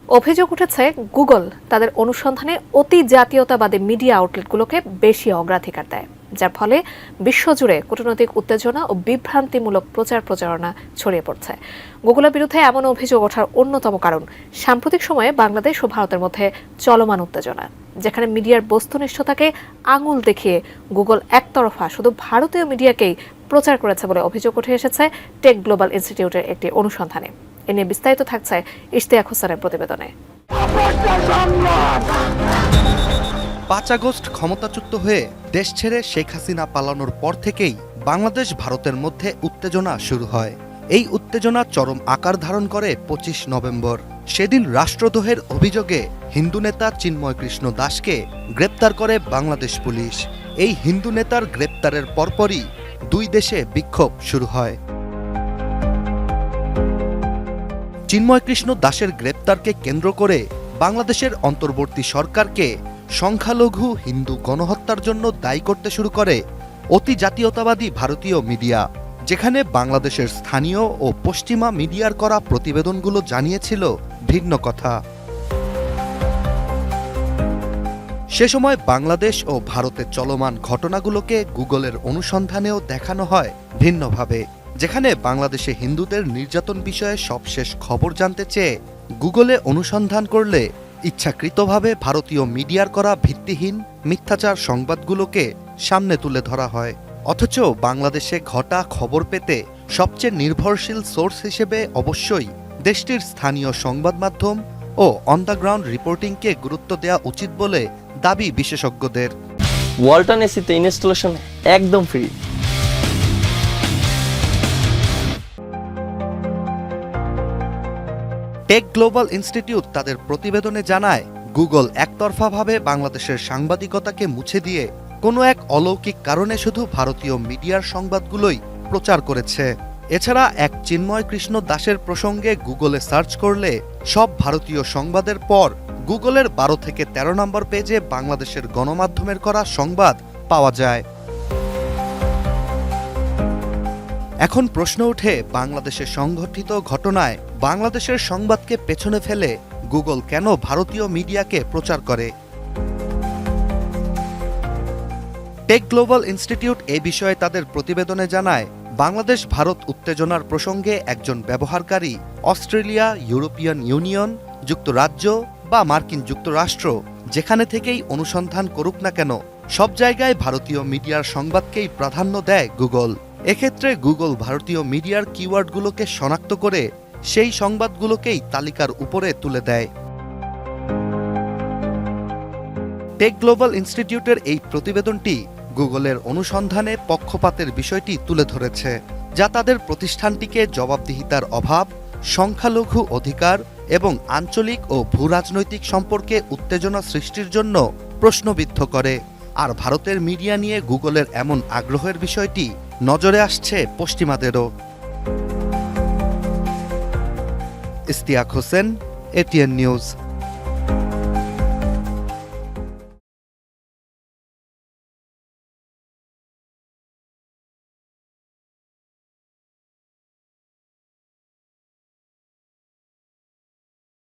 অভিযোগ উঠেছে গুগল তাদের অনুসন্ধানে অতি জাতীয়তাবাদী মিডিয়া আউটলেটগুলোকে বেশি অগ্রাধিকার দেয়, যার ফলে বিশ্বজুড়ে কূটনৈতিক উত্তেজনা ও বিভ্রান্তিমূলক প্রচারণা ছড়িয়ে পড়ছে। গুগলের বিরুদ্ধে এমন অভিযোগ ওঠার অন্যতম কারণ সাম্প্রতিক সময়ে বাংলাদেশ ও ভারতের মধ্যে চলমান উত্তেজনা, যেখানে মিডিয়ার বস্তুনিষ্ঠতাকে আঙুল দেখিয়ে গুগল একতরফা শুধু ভারতীয় মিডিয়াকেই প্রচার করেছে বলে অভিযোগ উঠে এসেছে টেক গ্লোবাল ইনস্টিটিউটের একটি অনুসন্ধানে। এ নিয়ে বিস্তারিত থাকছে ইশতিয়াক হোসেনের প্রতিবেদনে। ৫ আগস্ট ক্ষমতাচ্যুত হয়ে দেশ ছেড়ে শেখ হাসিনা পালানোর পর থেকেই বাংলাদেশ ভারতের মধ্যে উত্তেজনা শুরু হয়। এই উত্তেজনা চরম আকার ধারণ করে ২৫ নভেম্বর। সেদিন রাষ্ট্রদ্রোহের অভিযোগে হিন্দু নেতা চিন্ময় কৃষ্ণ দাসকে গ্রেপ্তার করে বাংলাদেশ পুলিশ। এই হিন্দু নেতার গ্রেপ্তারের পরপরই দুই দেশে বিক্ষোভ শুরু হয়। চিন্ময় কৃষ্ণ দাসের গ্রেপ্তারকে কেন্দ্র করে বাংলাদেশের অন্তর্বর্তী সরকারকে সংখ্যালঘু হিন্দু গণহত্যার জন্য দায়ী করতে শুরু করে অতি জাতীয়তাবাদী ভারতীয় মিডিয়া, যেখানে বাংলাদেশের স্থানীয় ও পশ্চিমা মিডিয়ার করা প্রতিবেদনগুলো জানিয়েছিল ভিন্ন কথা। সে সময় বাংলাদেশ ও ভারতের চলমান ঘটনাগুলোকে গুগলের অনুসন্ধানেও দেখানো হয় ভিন্নভাবে, যেখানে বাংলাদেশে হিন্দুদের নির্যাতন বিষয়ে সবশেষ খবর জানতে চেয়ে গুগলে অনুসন্ধান করলে ইচ্ছাকৃতভাবে ভারতীয় মিডিয়ার করা ভিত্তিহীন মিথ্যাচার সংবাদগুলোকে সামনে তুলে ধরা হয়। অথচ বাংলাদেশে ঘটা খবর পেতে সবচেয়ে নির্ভরশীল সোর্স হিসেবে অবশ্যই দেশটির স্থানীয় সংবাদ মাধ্যম ও অন দ্য গ্রাউন্ড রিপোর্টিংকে গুরুত্ব দেওয়া উচিত বলে দাবি বিশেষজ্ঞদের। ওয়ালটন এসিতে ইনস্টলেশন একদম ফ্রি। টেক গ্লোবাল ইনস্টিটিউট তাদের প্রতিবেদনে জানায়, গুগল একতরফাভাবে বাংলাদেশের সাংবাদিকতাকে মুছে দিয়ে কোনো এক অলৌকিক কারণে শুধু ভারতীয় মিডিয়ার সংবাদগুলোই প্রচার করেছে। এছাড়া এক চিন্ময় কৃষ্ণ দাসের প্রসঙ্গে গুগলে সার্চ করলে সব ভারতীয় সংবাদের পর গুগলের ১২ থেকে ১৩ নম্বর পেজে বাংলাদেশের গণমাধ্যমের করা সংবাদ পাওয়া যায়। এখন প্রশ্ন ওঠে, বাংলাদেশে সংঘটিত ঘটনায় বাংলাদেশের সংবাদকে পেছনে ফেলে গুগল কেন ভারতীয় মিডিয়াকে প্রচার করে? টেক গ্লোবাল ইনস্টিটিউট এ বিষয়ে তাদের প্রতিবেদনে জানায়, বাংলাদেশ ভারত উত্তেজনার প্রসঙ্গে একজন ব্যবহারকারী অস্ট্রেলিয়া, ইউরোপিয়ান ইউনিয়ন, যুক্তরাজ্য বা মার্কিন যুক্তরাষ্ট্র যেখানে থেকেই অনুসন্ধান করুক না কেন, সব জায়গায় ভারতীয় মিডিয়ার সংবাদকেই প্রাধান্য দেয় গুগল। এক্ষেত্রে গুগল ভারতীয় মিডিয়ার কিওয়ার্ডগুলোকে শনাক্ত করে সেই সংবাদগুলোকেই তালিকার উপরে তুলে দেয়। টেক গ্লোবাল ইনস্টিটিউটের এই প্রতিবেদনটি গুগলের অনুসন্ধানে পক্ষপাতের বিষয়টি তুলে ধরেছে, যা তাদের প্রতিষ্ঠানটিকে জবাবদিহিতার অভাব, সংখ্যালঘু অধিকার এবং আঞ্চলিক ও ভূরাজনৈতিক সম্পর্কে উত্তেজনা সৃষ্টির জন্য প্রশ্নবিদ্ধ করে। আর ভারতের মিডিয়া নিয়ে গুগলের এমন আগ্রহের বিষয়টি নজরে আসছে পশ্চিমাদেরও। Ishtiaq Hossain, ATN news.